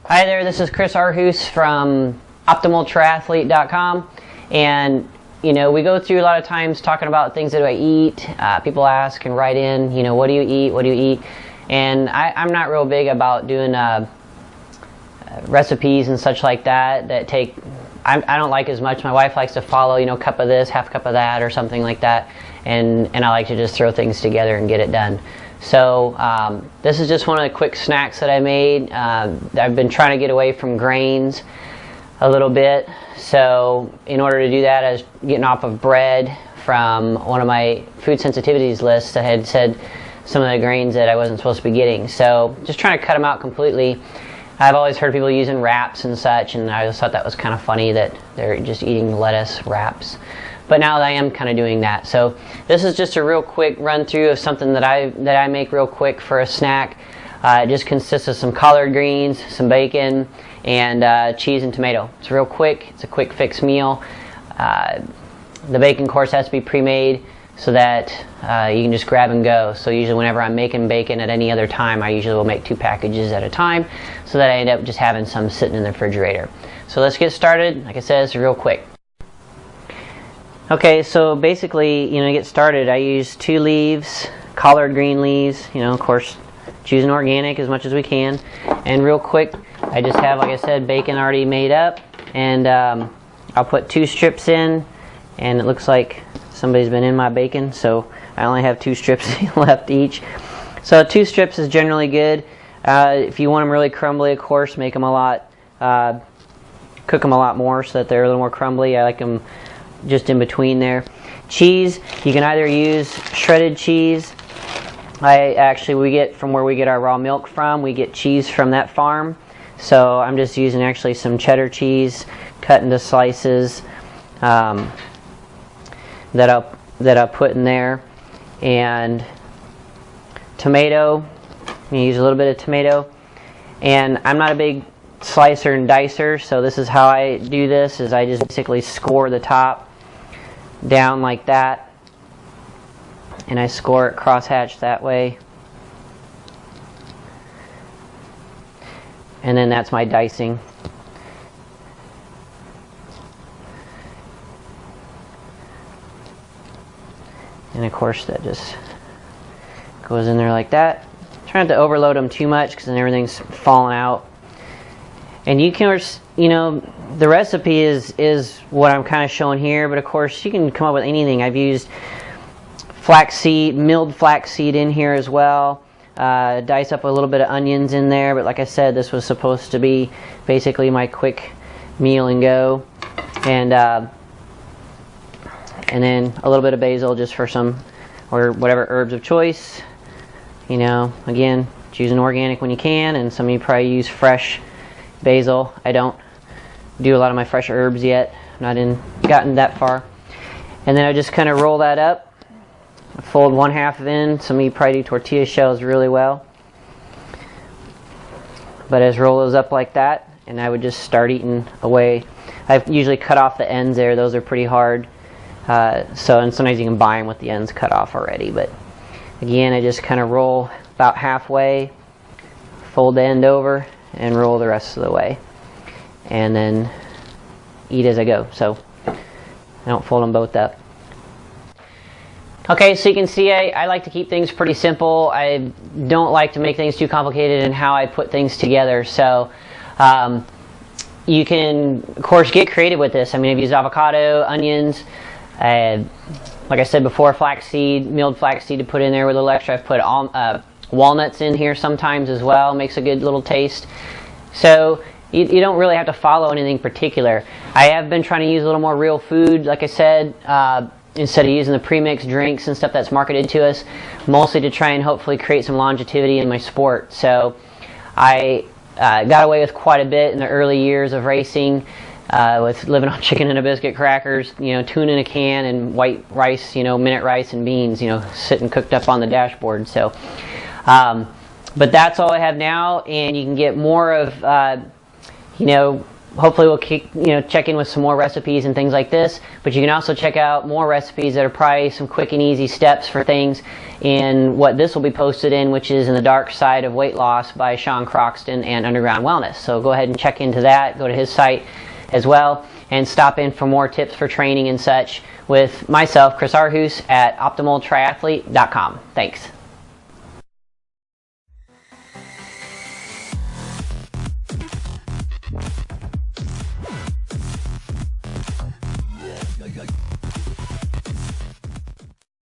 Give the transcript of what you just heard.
Hi there, this is Chris Arhus from OptimalTriathlete.com, and we go through a lot of times talking about things that I eat. People ask and write in, what do you eat, what do you eat? And I'm not real big about doing recipes and such like that take, I don't like as much. My wife likes to follow, cup of this, half cup of that, or something like that, and I like to just throw things together and get it done. So this is just one of the quick snacks that I made. I've been trying to get away from grains a little bit. So in order to do that, I was getting off of bread from one of my food sensitivities lists that had said some of the grains that I wasn't supposed to be getting. So just trying to cut them out completely. I've always heard people using wraps and such, and I just thought that was kind of funny that they're just eating lettuce wraps. But now I am kind of doing that. So this is just a real quick run through of something that I make real quick for a snack. It just consists of some collard greens, some bacon, and cheese and tomato. It's real quick. It's a quick fix meal. The bacon, of course, has to be pre-made so that you can just grab and go. So usually whenever I'm making bacon at any other time, I usually will make 2 packages at a time so that I end up just having some sitting in the refrigerator. So let's get started. Like I said, it's real quick. Okay, so basically, to get started, I use 2 leaves, collard green leaves, of course, choosing organic as much as we can. And real quick, I just have, like I said, bacon already made up, and I'll put 2 strips in, and it looks like somebody's been in my bacon, so I only have 2 strips left each. So 2 strips is generally good. If you want them really crumbly, of course, make them a lot, cook them a lot more so that they're a little more crumbly. I like them just in between there. Cheese, you can either use shredded cheese. We get from where we get our raw milk from. We get cheese from that farm. So I'm just using actually some cheddar cheese cut into slices that I'll put in there. And tomato, you use a little bit of tomato. And I'm not a big slicer and dicer, so this is how I do this, is I just basically score the top down like that, and I score it crosshatched that way, and then that's my dicing. And of course that just goes in there like that. Try not to overload them too much because then everything's falling out. And you can, the recipe is what I'm kind of showing here, but of course you can come up with anything. I've used flaxseed, milled flaxseed in here as well. Dice up a little bit of onions in there, but like I said, this was supposed to be basically my quick meal and go. And then a little bit of basil just for some, or whatever herbs of choice. Again, choosing organic when you can, and some of you probably use fresh basil. I don't do a lot of my fresh herbs yet. Not gotten that far. And then I just kind of roll that up, fold 1/2 in. Some of you probably do tortilla shells really well. But I just roll those up like that, and I would just start eating away. I've usually cut off the ends there. Those are pretty hard. And sometimes you can buy them with the ends cut off already. But again, I just kind of roll about halfway, fold the end over, and roll the rest of the way, and then eat as I go. So I don't fold them both up. Okay, so you can see I like to keep things pretty simple. I don't like to make things too complicated in how I put things together. So you can, of course, get creative with this. I've used avocado, onions, like I said before, flaxseed, milled flaxseed to put in there with a little extra. I've put walnuts in here sometimes as well. Makes a good little taste. So you don't really have to follow anything particular. I have been trying to use a little more real food, like I said, instead of using the pre-mixed drinks and stuff that's marketed to us, mostly to try and hopefully create some longevity in my sport. So I got away with quite a bit in the early years of racing, with living on chicken and a biscuit, crackers, tuna in a can, and white rice, minute rice and beans, sitting cooked up on the dashboard. So but that's all I have now, and you can get more of hopefully we'll keep, check in with some more recipes and things like this, but you can also check out more recipes that are probably some quick and easy steps for things in what this will be posted in, which is In the Dark Side of Weight Loss by Sean Croxton and Underground Wellness. So go ahead and check into that, go to his site as well, and stop in for more tips for training and such with myself, Chris Arhus, at OptimalTriathlete.com. Thanks.